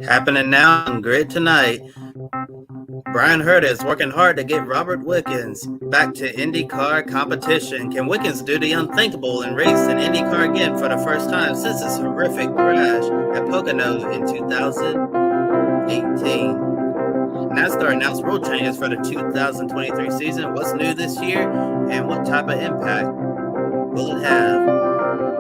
Happening now on Grid Tonight. Bryan Herta is working hard to get Robert Wickens back to IndyCar competition. Can Wickens do the unthinkable and race in IndyCar again for the first time since his horrific crash at Pocono in 2018? NASCAR announced rule changes for the 2023 season. What's new this year and what type of impact will it have?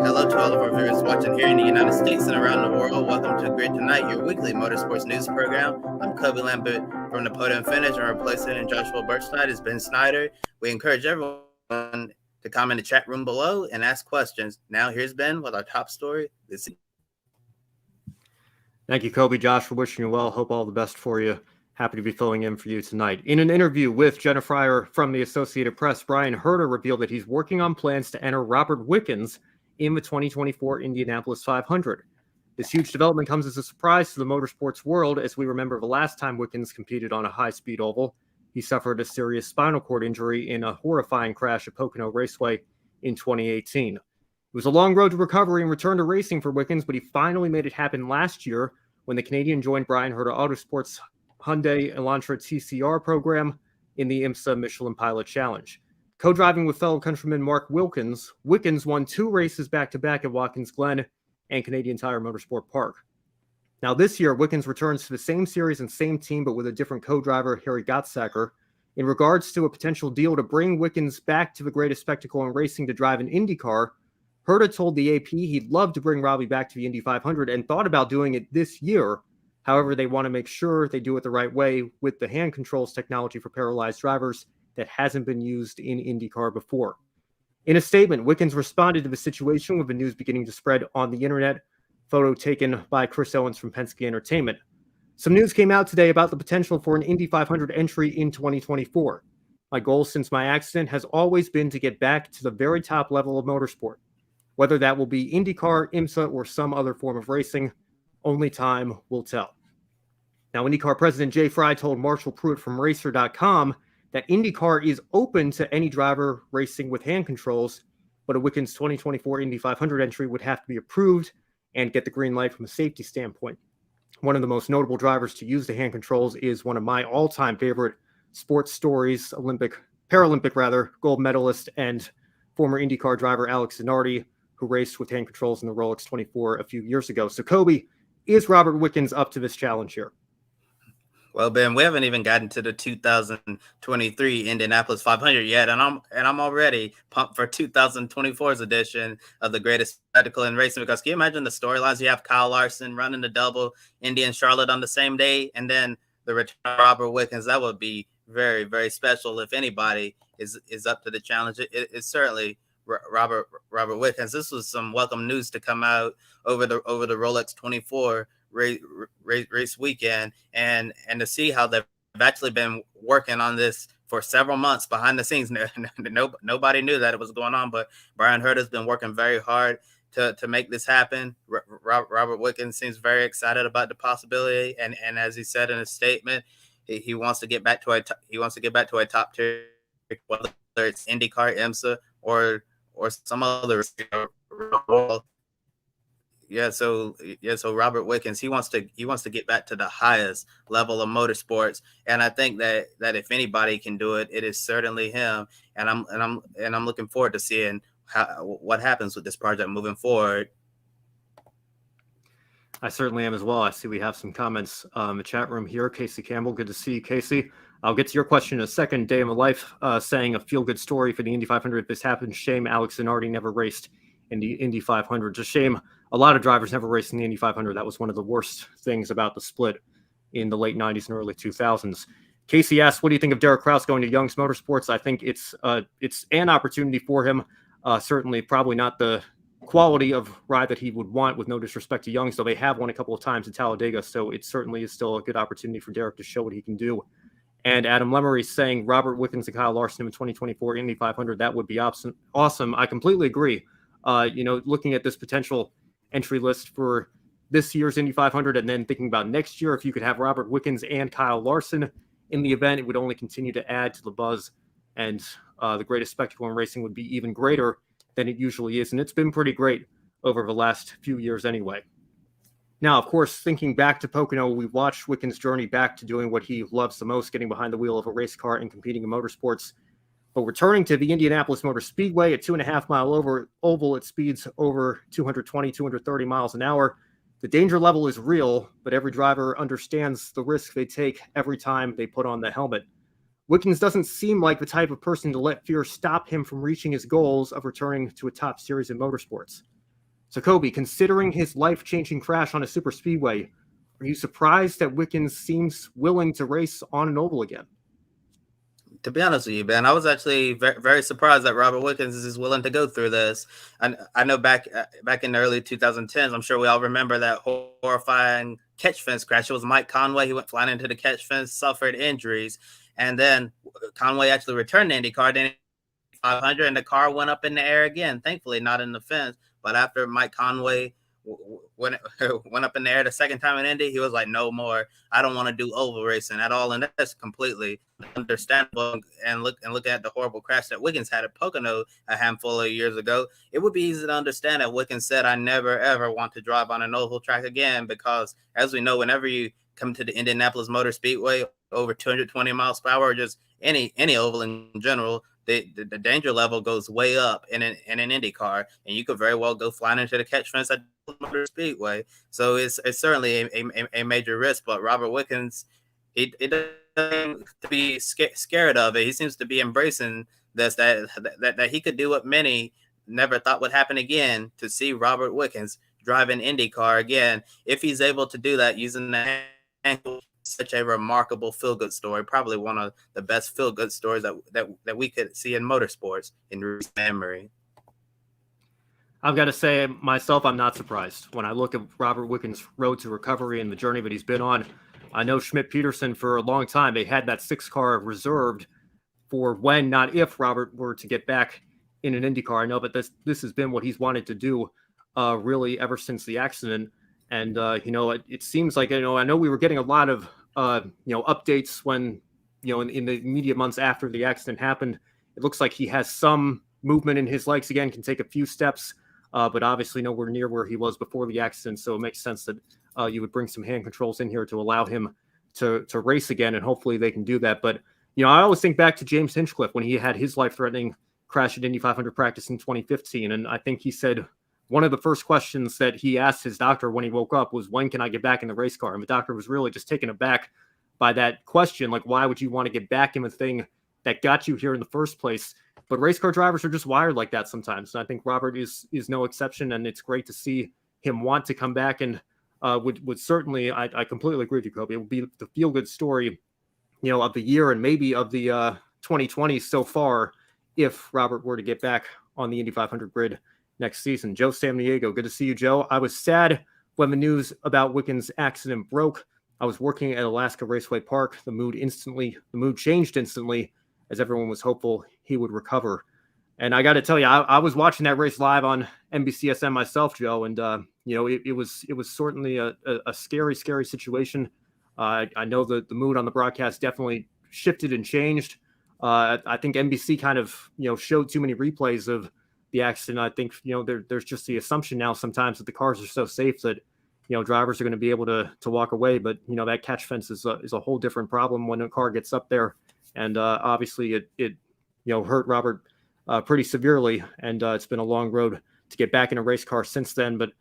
Hello to all of our viewers watching here in the United States and around the world. Welcome to Grid Tonight, your weekly motorsports news program. I'm Kobe Lambert from the Podium Finish, and replacing in Joshua Birchnight is Ben Snyder. We encourage everyone to comment in the chat room below and ask questions. Now here's Ben with our top story this evening. Thank you, Kobe. Josh, we're wishing you well. Hope all the best for you. Happy to be filling in for you tonight. In an interview with Jenna Fryer from the Associated Press, Bryan Herta revealed that he's working on plans to enter Robert Wickens in the 2024 Indianapolis 500. This huge development comes as a surprise to the motorsports world, as we remember the last time Wickens competed on a high-speed oval. He suffered a serious spinal cord injury in a horrifying crash at Pocono Raceway in 2018. It was a long road to recovery and return to racing for Wickens, but he finally made it happen last year when the Canadian joined Bryan Herta Autosports' Hyundai Elantra TCR program in the IMSA Michelin Pilot Challenge. Co-driving with fellow countryman Mark Wilkins, Wickens won 2 races back-to-back at Watkins Glen and Canadian Tire Motorsport Park. Now this year, Wickens returns to the same series and same team, but with a different co-driver, Harry Gottsacker. In regards to a potential deal to bring Wickens back to the greatest spectacle in racing to drive an IndyCar, Herta told the AP he'd love to bring Robbie back to the Indy 500 and thought about doing it this year. However, they want to make sure they do it the right way with the hand controls technology for paralyzed drivers that hasn't been used in IndyCar before. In a statement, Wickens responded to the situation with the news beginning to spread on the internet. Photo taken by Chris Owens from Penske Entertainment. Some news came out today about the potential for an Indy 500 entry in 2024. My goal since my accident has always been to get back to the very top level of motorsport. Whether that will be IndyCar, IMSA, or some other form of racing, only time will tell. Now, IndyCar President Jay Fry told Marshall Pruitt from Racer.com that IndyCar is open to any driver racing with hand controls, but a Wickens 2024 Indy 500 entry would have to be approved and get the green light from a safety standpoint. One of the most notable drivers to use the hand controls is one of my all-time favorite sports stories, Paralympic gold medalist and former IndyCar driver Alex Zanardi, who raced with hand controls in the Rolex 24 a few years ago. So, Kobe, is Robert Wickens up to this challenge here? Well, Ben, we haven't even gotten to the 2023 Indianapolis 500 yet, and I'm already pumped for 2024's edition of the greatest spectacle in racing. Because can you imagine the storylines? You have Kyle Larson running the double Indy and Charlotte on the same day, and then the return of Robert Wickens. That would be very, very special. If anybody is up to the challenge, it's certainly Robert Wickens. This was some welcome news to come out over the Rolex 24 race weekend, and to see how they've actually been working on this for several months behind the scenes. Nobody knew that it was going on, but Bryan Herta has been working very hard to make this happen. Robert Wickens seems very excited about the possibility, and as he said in his statement, he wants to get back to a top tier, whether it's IndyCar, IMSA, or some other world. So Robert Wickens, he wants to get back to the highest level of motorsports, and I think that if anybody can do it, it is certainly him. And I'm looking forward to seeing what happens with this project moving forward. I certainly am as well. I see we have some comments in the chat room here. Casey Campbell, good to see you, Casey. I'll get to your question in a second. Day in my life, saying a feel-good story for the Indy 500. If this happens, shame Alex Zanardi never raced in the Indy 500. Just shame a lot of drivers never raced in the Indy 500. That was one of the worst things about the split in the late 90s and early 2000s. Casey asks, what do you think of Derek Kraus going to Young's Motorsports? I think it's an opportunity for him. Certainly probably not the quality of ride that he would want, with no disrespect to Young's, though they have won a couple of times in Talladega, so it certainly is still a good opportunity for Derek to show what he can do. And Adam Lemery saying Robert Wickens and Kyle Larson in 2024 Indy 500, that would be awesome. I completely agree. Looking at this potential entry list for this year's Indy 500 and then thinking about next year, if you could have Robert Wickens and Kyle Larson in the event, it would only continue to add to the buzz, and the greatest spectacle in racing would be even greater than it usually is. And it's been pretty great over the last few years anyway. Now, of course, thinking back to Pocono, we watched Wickens' journey back to doing what he loves the most, getting behind the wheel of a race car and competing in motorsports. But returning to the Indianapolis Motor Speedway at 2.5-mile oval at speeds over 220, 230 miles an hour, the danger level is real, but every driver understands the risk they take every time they put on the helmet. Wickens doesn't seem like the type of person to let fear stop him from reaching his goals of returning to a top series in motorsports. So, Kobe, considering his life-changing crash on a super speedway, are you surprised that Wickens seems willing to race on an oval again? To be honest with you, Ben, I was actually very, very surprised that Robert Wickens is willing to go through this. And I know back in the early 2010s, I'm sure we all remember that horrifying catch fence crash. It was Mike Conway. He went flying into the catch fence, suffered injuries, and then Conway actually returned to IndyCar. Then 500, and the car went up in the air again. Thankfully, not in the fence. But after Mike Conway went up in the air the second time in Indy, he was like, "No more. I don't want to do oval racing at all." And that's completely understandable. And look at the horrible crash that Wickens had at Pocono a handful of years ago. It would be easy to understand that Wickens said, "I never ever want to drive on an oval track again," because as we know, whenever you come to the Indianapolis Motor Speedway over 220 miles per hour, or just any oval in general, the danger level goes way up in an IndyCar, and you could very well go flying into the catch fence at the Motor Speedway. So it's certainly a major risk. But Robert Wickens, he doesn't to be scared of it. He seems to be embracing this, that he could do what many never thought would happen again, to see Robert Wickens drive an IndyCar again. If he's able to do that using the ankle, such a remarkable feel-good story, probably one of the best feel-good stories that we could see in motorsports in recent memory. I've got to say myself, I'm not surprised. When I look at Robert Wickens' road to recovery and the journey that he's been on, I know Schmidt-Peterson for a long time, they had that 6 car reserved for when, not if, Robert were to get back in an IndyCar. I know, but this has been what he's wanted to do really ever since the accident. And, it seems like, I know we were getting a lot of, updates when, in the immediate months after the accident happened. It looks like he has some movement in his legs again, can take a few steps, but obviously nowhere near where he was before the accident. So it makes sense that you would bring some hand controls in here to allow him to race again, and hopefully they can do that. But, I always think back to James Hinchcliffe when he had his life-threatening crash at Indy 500 practice in 2015. And I think he said one of the first questions that he asked his doctor when he woke up was, "When can I get back in the race car?" And the doctor was really just taken aback by that question. Like, why would you want to get back in a thing that got you here in the first place? But race car drivers are just wired like that sometimes. And I think Robert is no exception. And it's great to see him want to come back, and would certainly, I completely agree with you, Kobe. It would be the feel-good story, of the year and maybe of the 2020 so far, if Robert were to get back on the Indy 500 grid next season. Joe Samniego, good to see you, Joe. I was sad when the news about Wickens' accident broke. I was working at Alaska Raceway Park. The mood changed instantly as everyone was hopeful he would recover. And I got to tell you, I was watching that race live on NBCSN myself, Joe, and it was certainly a scary situation. I know that the mood on the broadcast definitely shifted and changed. I think NBC kind of showed too many replays of the accident. I think there's just the assumption now sometimes that the cars are so safe that drivers are going to be able to walk away. But that catch fence is a whole different problem when a car gets up there, and obviously it hurt Robert pretty severely, and it's been a long road to get back in a race car since then. But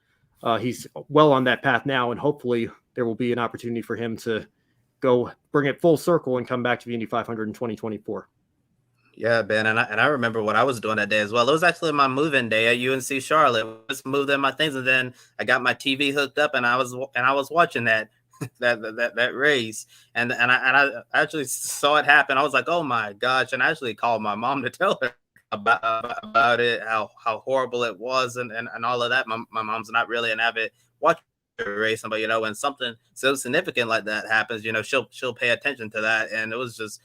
he's well on that path now, and hopefully there will be an opportunity for him to go bring it full circle and come back to the Indy 500 in 2024. Yeah, Ben, and I remember what I was doing that day as well. It was actually my move-in day at UNC Charlotte. I just moved in my things, and then I got my TV hooked up, and I was watching that that race, and I actually saw it happen. I was like, oh my gosh, and I actually called my mom to tell her about it, how horrible it was, and all of that. My mom's not really an avid watcher racing, but when something so significant like that happens, she'll pay attention to that, and it was just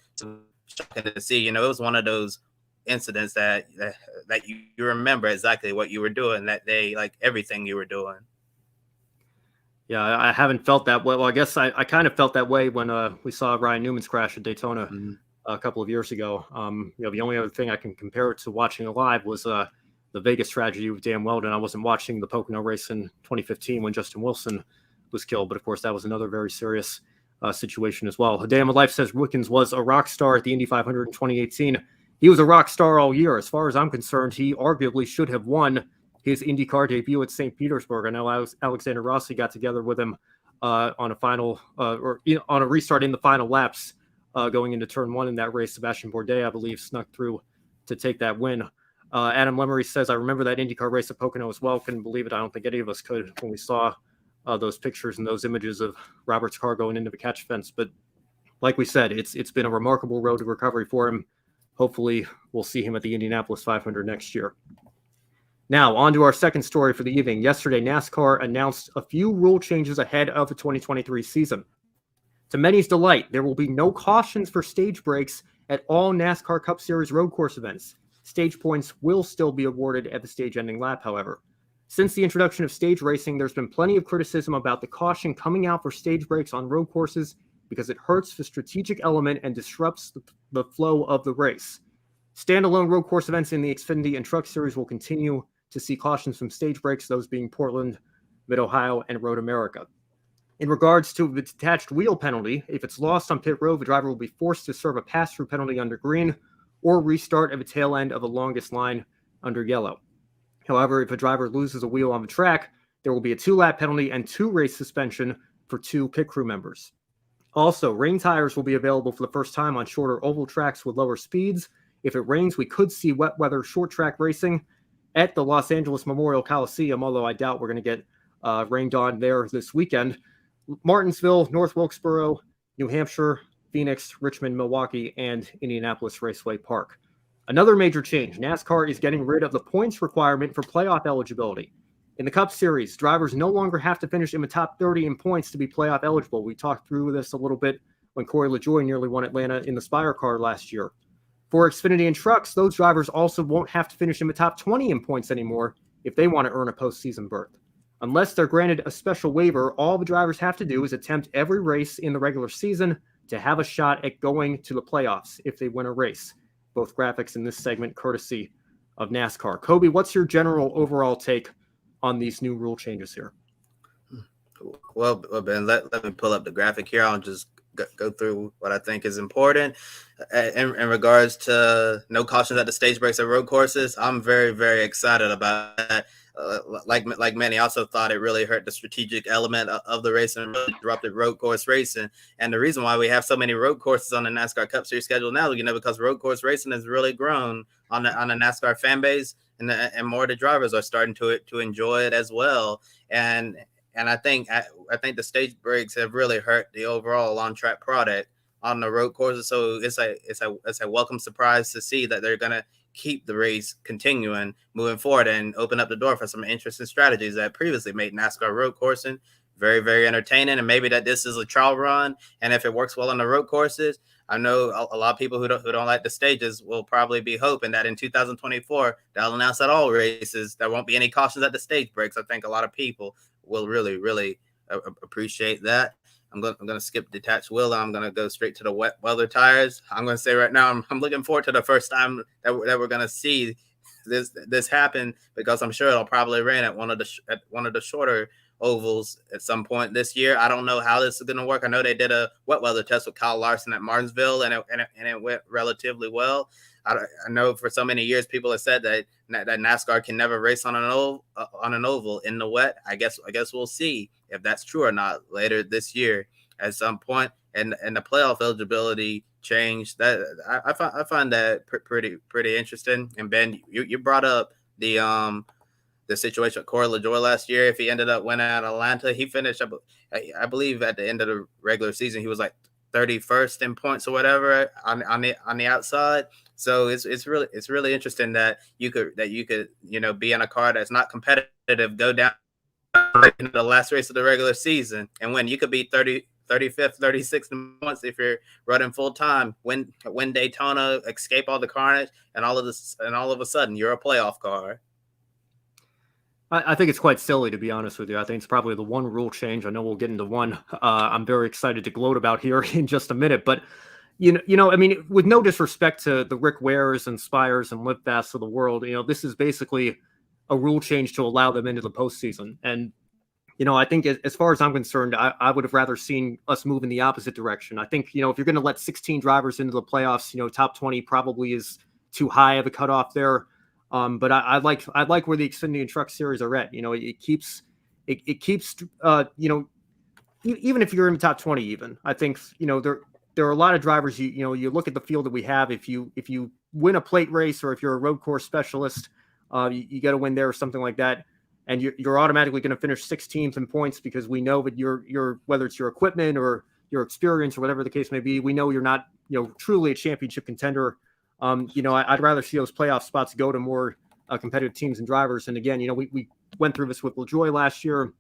shocking to see. It was one of those incidents that you remember exactly what you were doing that day, like everything you were doing. Yeah, I haven't felt that way. Well, I guess I kind of felt that way when we saw Ryan Newman's crash at Daytona a couple of years ago. The only other thing I can compare it to watching it live was the Vegas tragedy with Dan Weldon. I wasn't watching the Pocono race in 2015 when Justin Wilson was killed. But of course, that was another very serious situation as well. A Day in My Life says Wickens was a rock star at the Indy 500 in 2018. He was a rock star all year. As far as I'm concerned, he arguably should have won his IndyCar debut at St. Petersburg. I know Alexander Rossi got together with him on a final on a restart in the final laps going into turn one in that race. Sebastian Bourdais, I believe, snuck through to take that win. Adam Lemery says, I remember that IndyCar race at Pocono as well. Couldn't believe it. I don't think any of us could when we saw those pictures and those images of Robert's car going into the catch fence. But like we said, it's been a remarkable road to recovery for him. Hopefully, we'll see him at the Indianapolis 500 next year. Now, on to our second story for the evening. Yesterday, NASCAR announced a few rule changes ahead of the 2023 season. To many's delight, there will be no cautions for stage breaks at all NASCAR Cup Series road course events. Stage points will still be awarded at the stage-ending lap, however. Since the introduction of stage racing, there's been plenty of criticism about the caution coming out for stage breaks on road courses because it hurts the strategic element and disrupts the flow of the race. Standalone road course events in the Xfinity and Truck Series will continue to see cautions from stage breaks, those being Portland, Mid-Ohio, and Road America. In regards to the detached wheel penalty, if it's lost on pit road, the driver will be forced to serve a pass-through penalty under green or restart at the tail end of the longest line under yellow. However, if a driver loses a wheel on the track, there will be a 2-lap penalty and 2-race suspension for 2 pit crew members. Also, rain tires will be available for the first time on shorter oval tracks with lower speeds. If it rains, we could see wet weather short track racing at the Los Angeles Memorial Coliseum, although I doubt we're going to get rained on there this weekend. Martinsville, North Wilkesboro, New Hampshire, Phoenix, Richmond, Milwaukee, and Indianapolis Raceway Park. Another major change, NASCAR is getting rid of the points requirement for playoff eligibility. In the Cup Series, drivers no longer have to finish in the top 30 in points to be playoff eligible. We talked through this a little bit when Corey LaJoie nearly won Atlanta in the Spire car last year. For Xfinity and Trucks, those drivers also won't have to finish in the top 20 in points anymore if they want to earn a postseason berth. Unless they're granted a special waiver, all the drivers have to do is attempt every race in the regular season to have a shot at going to the playoffs if they win a race. Both graphics in this segment courtesy of NASCAR. Kobe, what's your general overall take on these new rule changes here? Well, Ben, let me pull up the graphic here. I'll just go through what I think is important. In regards to no cautions at the stage breaks at road courses, I'm very, very excited about that. Like many, also thought it really hurt the strategic element of the race and really disrupted road course racing. And the reason why we have so many road courses on the NASCAR Cup Series schedule now, because road course racing has really grown on the NASCAR fan base, and more of the drivers are starting to enjoy it as well. And I think the stage breaks have really hurt the overall on track product on the road courses. So it's a welcome surprise to see that they're gonna keep the race continuing moving forward and open up the door for some interesting strategies that previously made NASCAR road coursing very, very entertaining. And maybe that this is a trial run, and if it works well on the road courses, I know a lot of people who don't like the stages will probably be hoping that in 2024 they'll announce at all races there won't be any cautions at the stage breaks. I think a lot of people will really, really appreciate that. I'm going to skip detached wheel. I'm going to go straight to the wet weather tires. I'm going to say right now, I'm looking forward to the first time that we're going to see this happen, because I'm sure it'll probably rain at one of the shorter ovals at some point this year. I don't know how this is going to work. I know they did a wet weather test with Kyle Larson at Martinsville, and it went relatively well. I know for so many years people have said that NASCAR can never race on an oval in the wet. I guess we'll see if that's true or not later this year at some point. And the playoff eligibility change, that I find that pretty interesting. And Ben, you brought up the situation with Corey LaJoie last year. If he ended up winning at Atlanta, he finished up, I believe, at the end of the regular season, he was like 31st in points or whatever on the outside. So it's really interesting that you could be in a car that's not competitive, go down in the last race of the regular season and win. You could be 35th, 36th in points if you're running full time. Win Daytona, escape all the carnage, and all of a sudden you're a playoff car. I think it's quite silly, to be honest with you. I think it's probably the one rule change. I know we'll get into one I'm very excited to gloat about here in just a minute. But, I mean, with no disrespect to the Rick Wares and Spires and Live Fasts of the world, this is basically a rule change to allow them into the postseason. And, I think as far as I'm concerned, I would have rather seen us move in the opposite direction. I think, if you're going to let 16 drivers into the playoffs, top 20 probably is too high of a cutoff there. But I like where the Xfinity and Truck Series are at. It keeps, even if you're in the top 20, even I think, there are a lot of drivers. You look at the field that we have. If you win a plate race, or if you're a road course specialist, you got to win there or something like that. And you're automatically going to finish 16th in points, because we know that you're whether it's your equipment or your experience or whatever the case may be, we know you're not truly a championship contender. I'd rather see those playoff spots go to more competitive teams and drivers. And again, we went through this with LaJoie last year.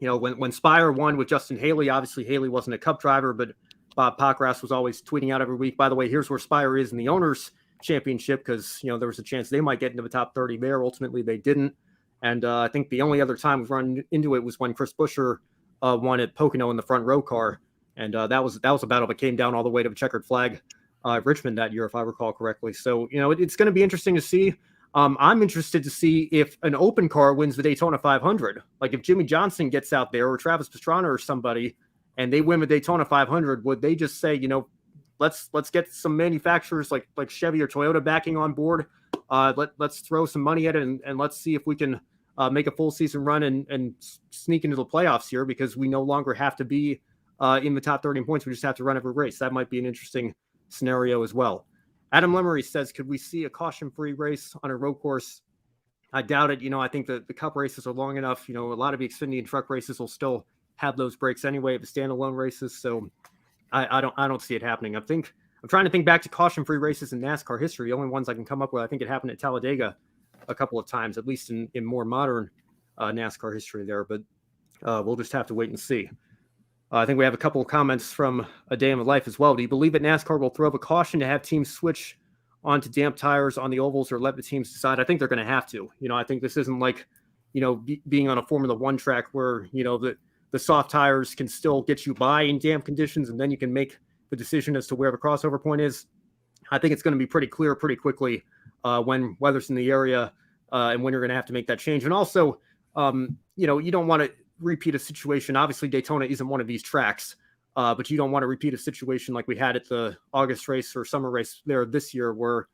When Spire won with Justin Haley, obviously Haley wasn't a Cup driver, but Bob Pockras was always tweeting out every week, by the way, here's where Spire is in the Owners Championship, because there was a chance they might get into the top 30 there. Ultimately, they didn't. And I think the only other time we've run into it was when Chris Buescher won at Pocono in the front row car. And that was a battle that came down all the way to the checkered flag Richmond that year, if I recall correctly. So, it's going to be interesting to see. I'm interested to see if an open car wins the Daytona 500. Like if Jimmy Johnson gets out there, or Travis Pastrana or somebody, and they win the Daytona 500, would they just say, let's get some manufacturers like Chevy or Toyota backing on board? Let's throw some money at it, and let's see if we can make a full season run and sneak into the playoffs here, because we no longer have to be in the top 30 points. We just have to run every race. That might be an interesting scenario as well. Adam Lemery says, could we see a caution-free race on a road course? I doubt it. I think the Cup races are long enough. A lot of the Xfinity and truck races will still have those breaks anyway, the standalone races. So I don't see it happening. I'm trying to think back to caution-free races in NASCAR history. The only ones I can come up with, I think it happened at Talladega a couple of times, at least in more modern NASCAR history there. But we'll just have to wait and see. I think we have a couple of comments from A Day in the Life as well. Do you believe that NASCAR will throw up a caution to have teams switch onto damp tires on the ovals, or let the teams decide? I think they're going to have to. I think this isn't like, being on a Formula One track where, the soft tires can still get you by in damp conditions, and then you can make the decision as to where the crossover point is. I think it's going to be pretty clear pretty quickly when weather's in the area and when you're going to have to make that change. And also, you don't want to repeat a situation. Obviously, Daytona isn't one of these tracks, but you don't want to repeat a situation like we had at the August race or summer race there this year, where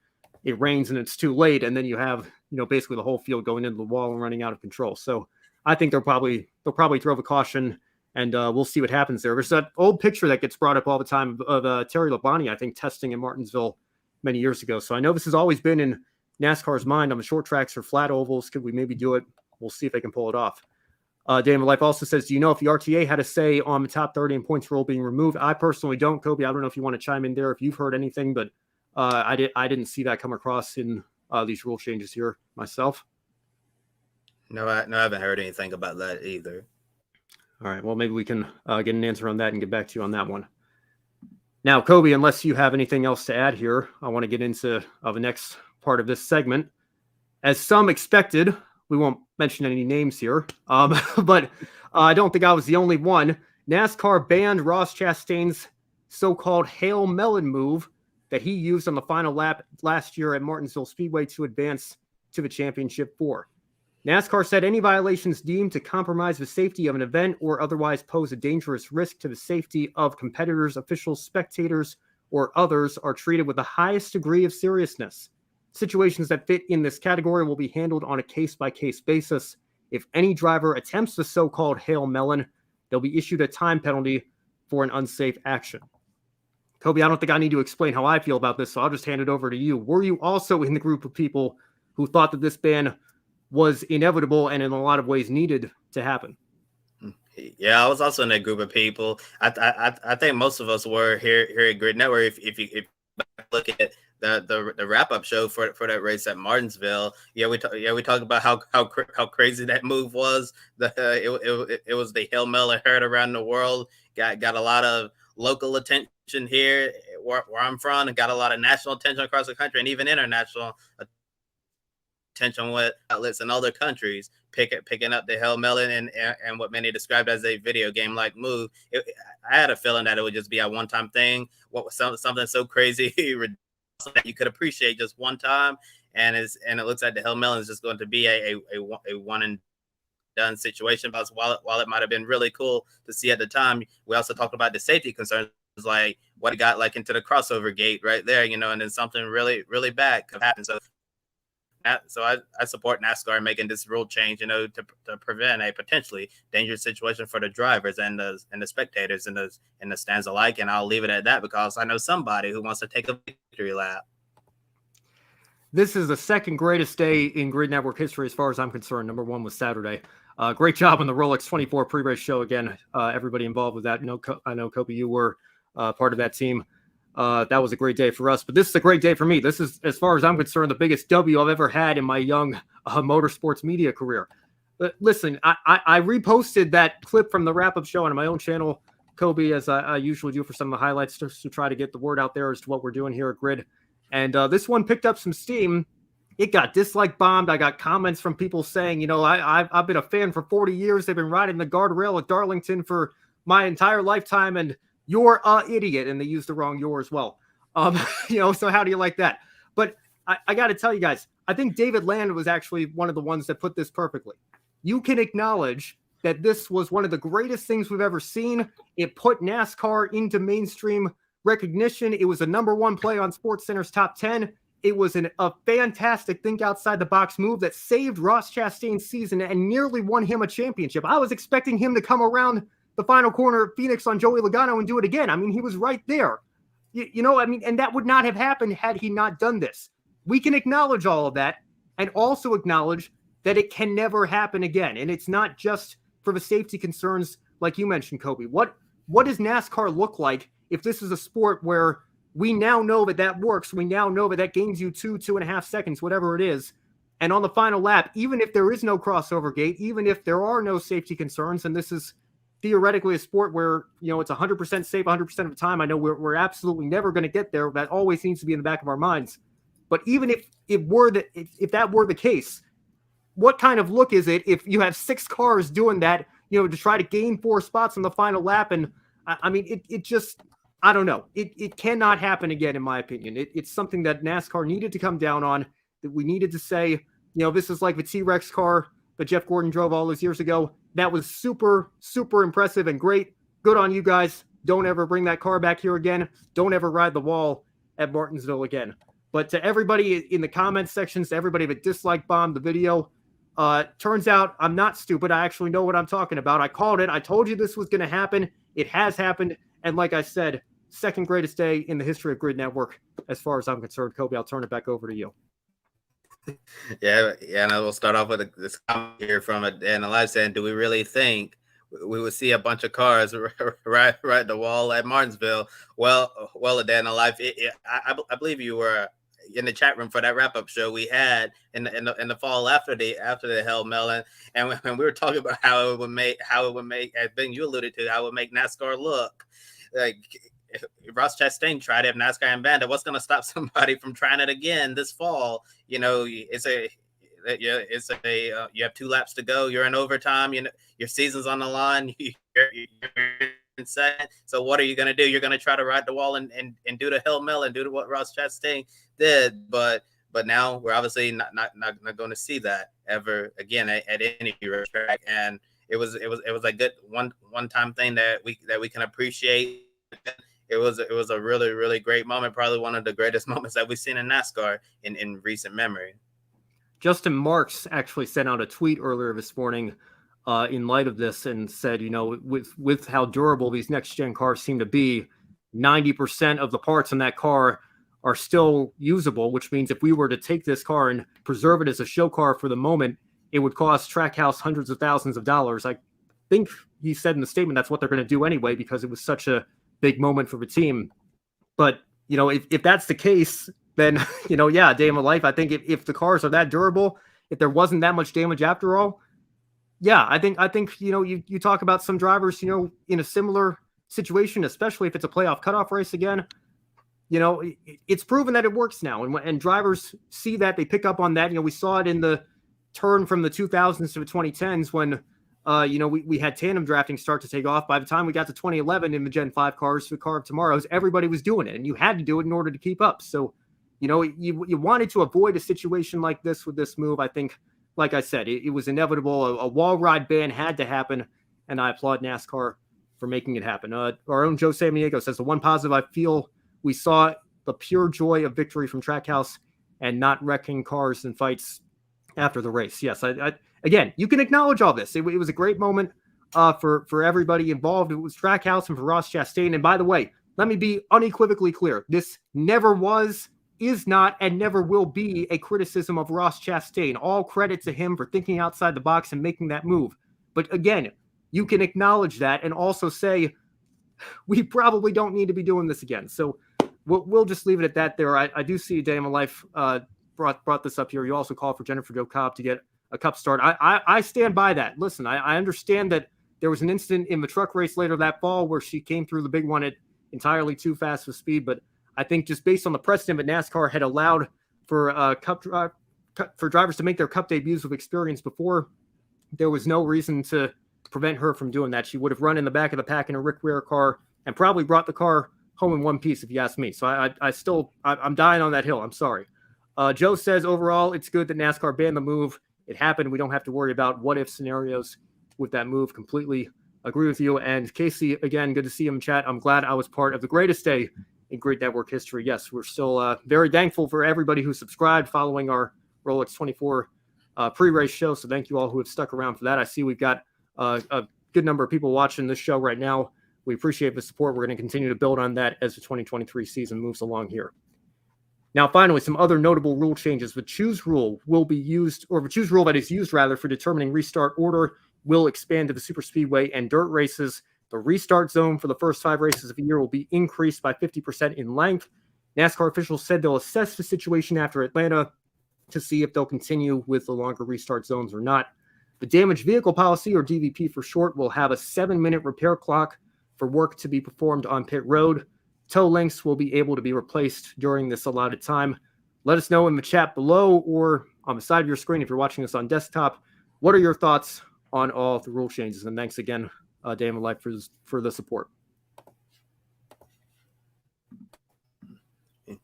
it rains and it's too late, and then you have basically the whole field going into the wall and running out of control. So I think they'll probably throw the caution, and we'll see what happens there. There's that old picture that gets brought up all the time of Terry Labonte, I think, testing in Martinsville many years ago. So I know this has always been in NASCAR's mind on the short tracks or flat ovals. Could we maybe do it? We'll see if they can pull it off. Day in the Life also says, do you know if the RTA had a say on the top 30 in points rule being removed? I personally don't, Kobe. I don't know if you want to chime in there if you've heard anything, but I didn't see that come across in these rule changes here myself. No, I haven't heard anything about that either. All right. Well, maybe we can get an answer on that and get back to you on that one. Now, Kobe, unless you have anything else to add here, I want to get into the next part of this segment. As some expected, we won't mention any names here, but I don't think I was the only one. NASCAR banned Ross Chastain's so-called Hail Melon move that he used on the final lap last year at Martinsville Speedway to advance to the championship 4. NASCAR said any violations deemed to compromise the safety of an event or otherwise pose a dangerous risk to the safety of competitors, officials, spectators, or others are treated with the highest degree of seriousness. Situations that fit in this category will be handled on a case-by-case basis. If any driver attempts the so-called Hail Melon, they'll be issued a time penalty for an unsafe action. Kobe, I don't think I need to explain how I feel about this, so I'll just hand it over to you. Were you also in the group of people who thought that this ban was inevitable and in a lot of ways needed to happen? Yeah, I was also in that group of people. I think most of us were here at Grid Network. If you look at the wrap up show for that race at Martinsville, we talked about how crazy that move was. It was the Hail Melon heard around the world. Got a lot of local attention here where I'm from, and got a lot of national attention across the country, and even international attention with outlets in other countries picking up the Hail Melon and what many described as a video game like move. I had a feeling that it would just be a one-time thing. What was something so crazy that you could appreciate just one time, and it looks like the Hail Melon is just going to be a one and done situation. But while it might have been really cool to see at the time, we also talked about the safety concerns, like what got like into the crossover gate right there, and then something really, really bad could happen. So I support NASCAR making this rule change, to prevent a potentially dangerous situation for the drivers and the spectators in the stands alike. And I'll leave it at that because I know somebody who wants to take a victory lap. This is the second greatest day in Grid Network history as far as I'm concerned. Number one was Saturday. Great job on the Rolex 24 pre-race show again. Everybody involved with that. I know, Kobe, you were part of that team. That was a great day for us, but this is a great day for me. This is, as far as I'm concerned, the biggest W I've ever had in my young motorsports media career. Listen, I reposted that clip from the wrap-up show on my own channel, Kobe, as I usually do for some of the highlights, just to try to get the word out there as to what we're doing here at Grid. And this one picked up some steam. It got dislike bombed. I got comments from people saying, I've been a fan for 40 years. They've been riding the guardrail at Darlington for my entire lifetime, and you're an idiot. And they used the wrong "you're" as well. So how do you like that? But I got to tell you guys, I think David Land was actually one of the ones that put this perfectly. You can acknowledge that this was one of the greatest things we've ever seen. It put NASCAR into mainstream recognition. It was a number one play on SportsCenter's top 10. It was a fantastic think outside the box move that saved Ross Chastain's season and nearly won him a championship. I was expecting him to come around the final corner of Phoenix on Joey Logano and do it again. I mean, he was right there. And that would not have happened had he not done this. We can acknowledge all of that and also acknowledge that it can never happen again. And it's not just for the safety concerns like you mentioned, Kobe. What does NASCAR look like if this is a sport where we now know that works? We now know that gains you 2.5 seconds, whatever it is. And on the final lap, even if there is no crossover gate, even if there are no safety concerns, and this is theoretically a sport where, it's 100% safe 100% of the time. I know we're absolutely never going to get there. That always seems to be in the back of our minds. But even if that were the case, what kind of look is it if you have 6 cars doing that, to try to gain 4 spots on the final lap? And I mean, it just, I don't know. It cannot happen again, in my opinion. It's something that NASCAR needed to come down on, that we needed to say, this is like the T-Rex car that Jeff Gordon drove all those years ago. That was super, super impressive and great. Good on you guys. Don't ever bring that car back here again. Don't ever ride the wall at Martinsville again. But to everybody in the comments sections, to everybody that dislike bombed the video, turns out I'm not stupid. I actually know what I'm talking about. I called it. I told you this was going to happen. It has happened. And like I said, second greatest day in the history of Grid Network, as far as I'm concerned. Kobe, I'll turn it back over to you. Yeah, and I will start off with this comment here from Dan Alive saying, do we really think we would see a bunch of cars right the wall at Martinsville? Well, Dan Alive, I believe you were in the chat room for that wrap-up show we had in the fall after the Hell Melon, and when we were talking about how it would make, as Ben, you alluded to, how it would make NASCAR look like. If Ross Chastain tried it, if NASCAR and banned it, what's going to stop somebody from trying it again this fall? You have 2 laps to go. You're in overtime. Your season's on the line. You're in second. So what are you going to do? You're going to try to ride the wall and do the Hail Mary and do what Ross Chastain did. But now we're obviously not going to see that ever again at any racetrack. And it was a good one-time thing that we can appreciate. It was a really, really great moment, probably one of the greatest moments that we've seen in NASCAR in recent memory. Justin Marks actually sent out a tweet earlier this morning in light of this and said, with how durable these next-gen cars seem to be, 90% of the parts in that car are still usable, which means if we were to take this car and preserve it as a show car for the moment, it would cost Trackhouse hundreds of thousands of dollars. I think he said in the statement that's what they're going to do anyway because it was such a big moment for the team. But, if that's the case, then, day in my life, I think if the cars are that durable, if there wasn't that much damage after all, yeah, I think you talk about some drivers, in a similar situation, especially if it's a playoff cutoff race again, it's proven that it works now. And drivers see that, they pick up on that. We saw it in the turn from the 2000s to the 2010s when, we had tandem drafting start to take off. By the time we got to 2011 in the Gen 5 cars, the car of tomorrows, everybody was doing it, and you had to do it in order to keep up. So, you wanted to avoid a situation like this with this move. I think like I said, it was inevitable. A wall ride ban had to happen, and I applaud NASCAR for making it happen. Our own Joe Samaniego says, the one positive I feel we saw the pure joy of victory from Trackhouse and not wrecking cars and fights after the race. Yes, again, you can acknowledge all this. It was a great moment for everybody involved. It was Trackhouse and for Ross Chastain. And by the way, let me be unequivocally clear. This never was, is not, and never will be a criticism of Ross Chastain. All credit to him for thinking outside the box and making that move. But again, you can acknowledge that and also say, we probably don't need to be doing this again. So we'll just leave it at that there. I do see a day in my life brought this up here. You also called for Jennifer Jo Cobb to get a Cup start. I stand by that. Listen, I understand that there was an incident in the truck race later that fall where she came through the big one at entirely too fast of speed, but I think just based on the precedent that NASCAR had allowed for for drivers to make their Cup debuts with experience before, there was no reason to prevent her from doing that. She would have run in the back of the pack in a Rick Ware car and probably brought the car home in one piece, if you ask me. So I'm dying on that hill. I'm sorry. Joe says, overall, it's good that NASCAR banned the move. It happened. We don't have to worry about what-if scenarios with that move. Completely agree with you. And Casey, again, good to see him in chat. I'm glad I was part of the greatest day in Grid Network history. Yes, we're still very thankful for everybody who subscribed following our Rolex 24 pre-race show. So thank you all who have stuck around for that. I see we've got a good number of people watching this show right now. We appreciate the support. We're going to continue to build on that as the 2023 season moves along here. Now, finally, some other notable rule changes. The choose rule will be used, or the choose rule that is used rather for determining restart order will expand to the super speedway and dirt races. The restart zone for the first 5 races of the year will be increased by 50% in length. NASCAR officials said they'll assess the situation after Atlanta to see if they'll continue with the longer restart zones or not. The damaged vehicle policy, or DVP for short, will have a 7-minute repair clock for work to be performed on pit road. Tow links will be able to be replaced during this allotted time. Let us know in the chat below or on the side of your screen if you're watching us on desktop. What are your thoughts on all of the rule changes? And thanks again, Day in My Life, for the support.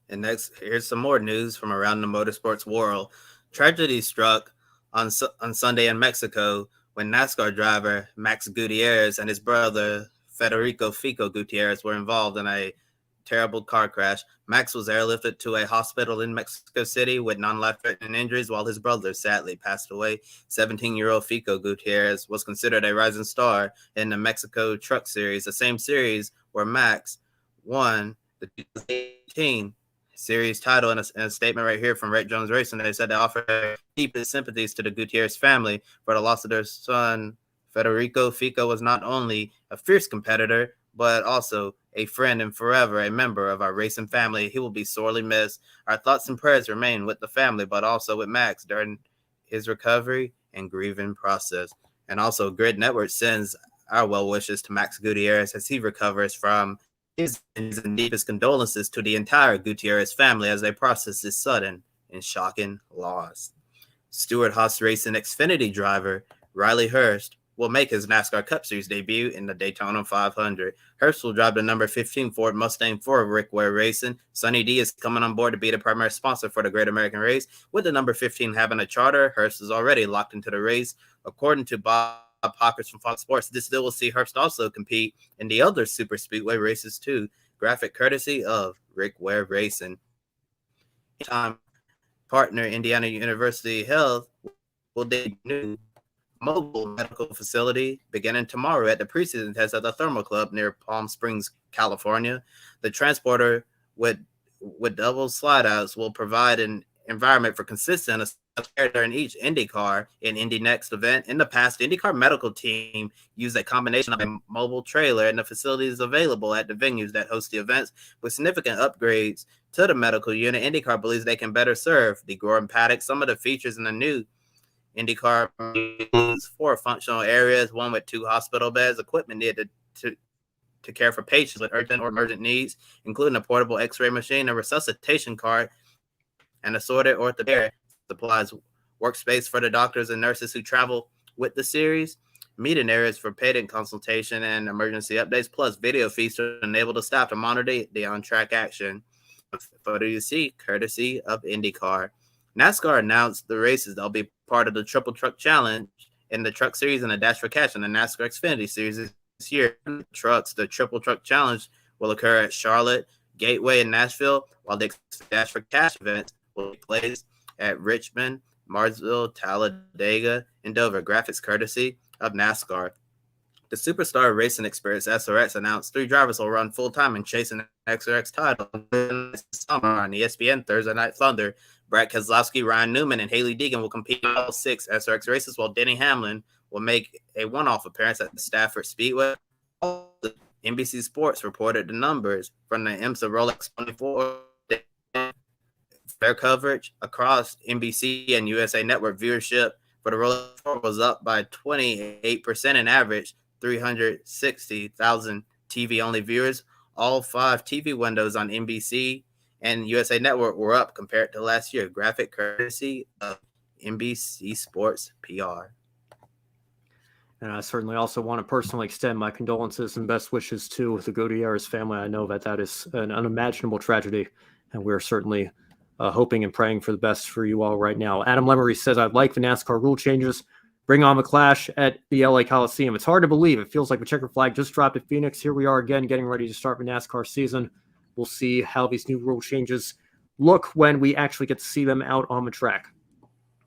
And next, here's some more news from around the motorsports world. Tragedy struck on Sunday in Mexico when NASCAR driver Max Gutierrez and his brother Federico Fico Gutierrez were involved in a terrible car crash. Max was airlifted to a hospital in Mexico City with non-life-threatening injuries, while his brother sadly passed away. 17-year-old Fico Gutierrez was considered a rising star in the Mexico Truck Series, the same series where Max won the 2018 series title. In a statement right here from Rick Jones Racing, they said they offer their deepest sympathies to the Gutierrez family for the loss of their son, Federico. Fico was not only a fierce competitor, but also a friend and forever a member of our racing family. He will be sorely missed. Our thoughts and prayers remain with the family, but also with Max during his recovery and grieving process. And also, Grid Network sends our well wishes to Max Gutierrez as he recovers from his and deepest condolences to the entire Gutierrez family as they process this sudden and shocking loss. Stewart-Haas Racing Xfinity driver Riley Hurst will make his NASCAR Cup Series debut in the Daytona 500. Hurst will drive the number 15 Ford Mustang for Rick Ware Racing. Sonny D is coming on board to be the primary sponsor for the Great American Race. With the number 15 having a charter, Hurst is already locked into the race. According to Bob Hawkins from Fox Sports, this deal will see Hurst also compete in the other super speedway races too. Graphic courtesy of Rick Ware Racing. Time partner Indiana University Health will debut mobile medical facility beginning tomorrow at the preseason test at the Thermal Club near Palm Springs, California. The transporter with double slide outs will provide an environment for consistent care during each IndyCar and Indy Next event. In the past, the IndyCar medical team used a combination of a mobile trailer and the facilities available at the venues that host the events. With significant upgrades to the medical unit, IndyCar believes they can better serve the growing paddock. Some of the features in the new IndyCar includes 4 functional areas, one with 2 hospital beds, equipment needed to care for patients with urgent or emergent needs, including a portable x-ray machine, a resuscitation cart, and assorted orthopedic supplies, workspace for the doctors and nurses who travel with the series, meeting areas for patient consultation and emergency updates, plus video feeds to enable the staff to monitor the on-track action. Photo you see, courtesy of IndyCar. NASCAR announced the races that'll be part of the Triple Truck Challenge in the Truck Series and the Dash for Cash in the NASCAR Xfinity Series this year. The Triple Truck Challenge will occur at Charlotte, Gateway, and Nashville, while the Dash for Cash events will take place at Richmond, Martinsville, Talladega, and Dover. Graphics courtesy of NASCAR. The Superstar Racing Experience SRX announced 3 drivers will run full-time and chasing the SRX title this summer on ESPN Thursday Night Thunder. Brad Keselowski, Ryan Newman, and Hailie Deegan will compete in all 6 SRX races, while Denny Hamlin will make a one-off appearance at the Stafford Speedway. NBC Sports reported the numbers from the IMSA Rolex 24 fair coverage across NBC and USA Network. Viewership for the Rolex was up by 28% in average, 360,000 TV-only viewers. All 5 TV windows on NBC and USA Network were up compared to last year. Graphic courtesy of NBC Sports PR. And I certainly also want to personally extend my condolences and best wishes to the Gutierrez family. I know that is an unimaginable tragedy, and we're certainly hoping and praying for the best for you all right now. Adam Lemery says, "I'd like the NASCAR rule changes. Bring on the clash at the LA Coliseum." It's hard to believe. It feels like the checkered flag just dropped at Phoenix. Here we are again, getting ready to start the NASCAR season. We'll see how these new rule changes look when we actually get to see them out on the track.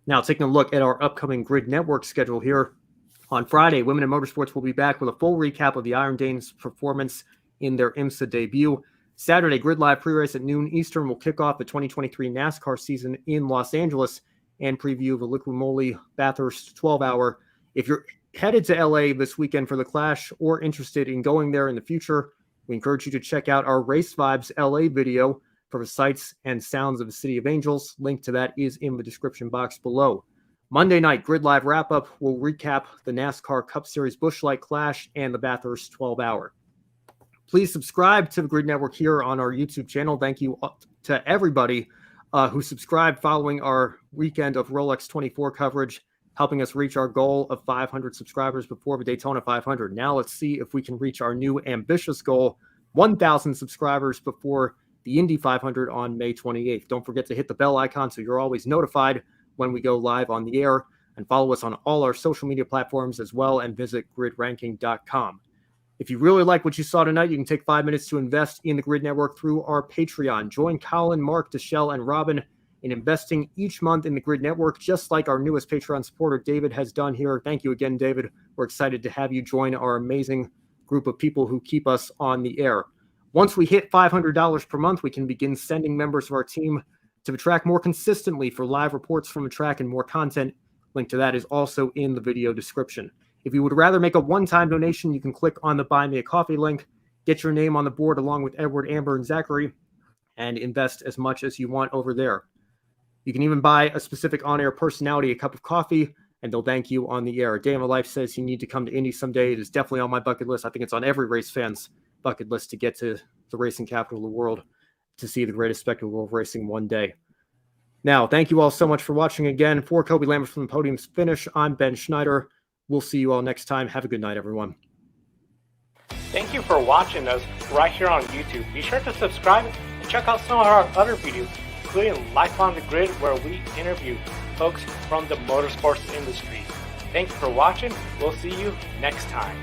Now, taking a look at our upcoming Grid Network schedule here. On Friday, Women in Motorsports will be back with a full recap of the Iron Danes' performance in their IMSA debut. Saturday, Grid Live pre-race at noon Eastern will kick off the 2023 NASCAR season in Los Angeles and preview the Liqui Moly Bathurst 12-hour. If you're headed to LA this weekend for the Clash or interested in going there in the future, we encourage you to check out our Race Vibes LA video for the sights and sounds of the City of Angels. Link to that is in the description box below. Monday night, Grid Live wrap-up will recap the NASCAR Cup Series Busch Light Clash and the Bathurst 12-hour. Please subscribe to the Grid Network here on our YouTube channel. Thank you to everybody who subscribed following our weekend of Rolex 24 coverage, helping us reach our goal of 500 subscribers before the Daytona 500. Now let's see if we can reach our new ambitious goal, 1,000 subscribers before the Indy 500 on May 28th. Don't forget to hit the bell icon so you're always notified when we go live on the air, and follow us on all our social media platforms as well, and visit gridranking.com. If you really like what you saw tonight, you can take 5 minutes to invest in the Grid Network through our Patreon. Join Colin, Mark, Deshelle, and Robin in investing each month in the Grid Network, just like our newest Patreon supporter, David, has done here. Thank you again, David. We're excited to have you join our amazing group of people who keep us on the air. Once we hit $500 per month, we can begin sending members of our team to the track more consistently for live reports from the track and more content. Link to that is also in the video description. If you would rather make a one-time donation, you can click on the Buy Me a Coffee link, get your name on the board along with Edward, Amber, and Zachary, and invest as much as you want over there. You can even buy a specific on-air personality a cup of coffee, and they'll thank you on the air. A Day in My Life says you need to come to Indy someday. It is definitely on my bucket list. I think it's on every race fan's bucket list to get to the racing capital of the world, to see the greatest spectacle of racing one day. Now, thank you all so much for watching again. For Kobe Lambert from the Podium's Finish, I'm Ben Schneider. We'll see you all next time. Have a good night, everyone. Thank you for watching us right here on YouTube. Be sure to subscribe and check out some of our other videos, including Life on the Grid, where we interview folks from the motorsports industry. Thank you for watching. We'll see you next time.